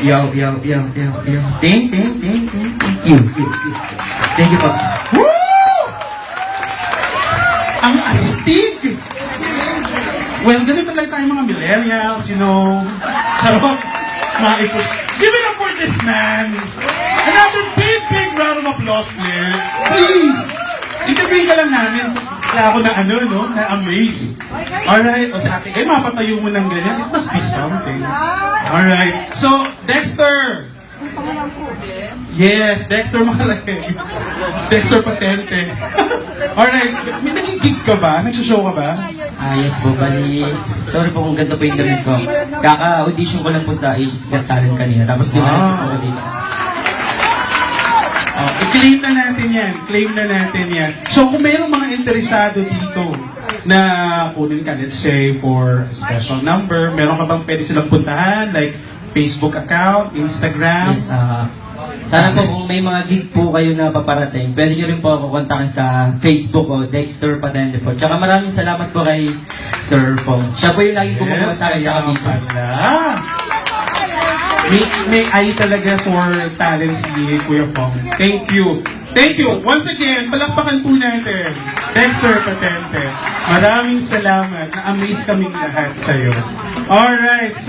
Yo. Thank you. Thank you po. Woo! Ang astig! Well, ganito lang tayo mga millennials, you know. Charot. Maipot. Give it up for this man. Another big round of applause, please. Please. Interview ka lang namin. Kaya ako na na-amaze. Alright. O sa akin, mapatayo mo ng ganyan. It must be something. Alright. So, Dexter. Yes, Dexter Makalaki. Dexter Patente. Alright. May naging gig ka ba? Nagsushow ka ba? Yes po, bali. Sorry po kung ganito po yung damit ko. Kaka-audition ko lang po sa Asia's Got Talent kanina. Tapos di ba po ako dito. I-claim na natin yan. Claim na natin yan. So kung mayroong mga interesado dito na kunin ka, let's say, for a special number, meron ka bang pwede silang puntahan? Like Facebook account, Instagram? Yes, sana po kung may mga gig po kayo na paparating, pwede nyo rin po ako kontakin sa Facebook o Dexter Patente po. Tsaka maraming salamat po kay Sir Pong. Siya po yung lagi kumukuha sa akin sa kabito. May eye talaga for talent si Kuya Pong. Thank you. Thank you. Once again, palakpakan po natin. Dexter Patente. Maraming salamat. Na-amaze kaming lahat sa'yo. Alright. So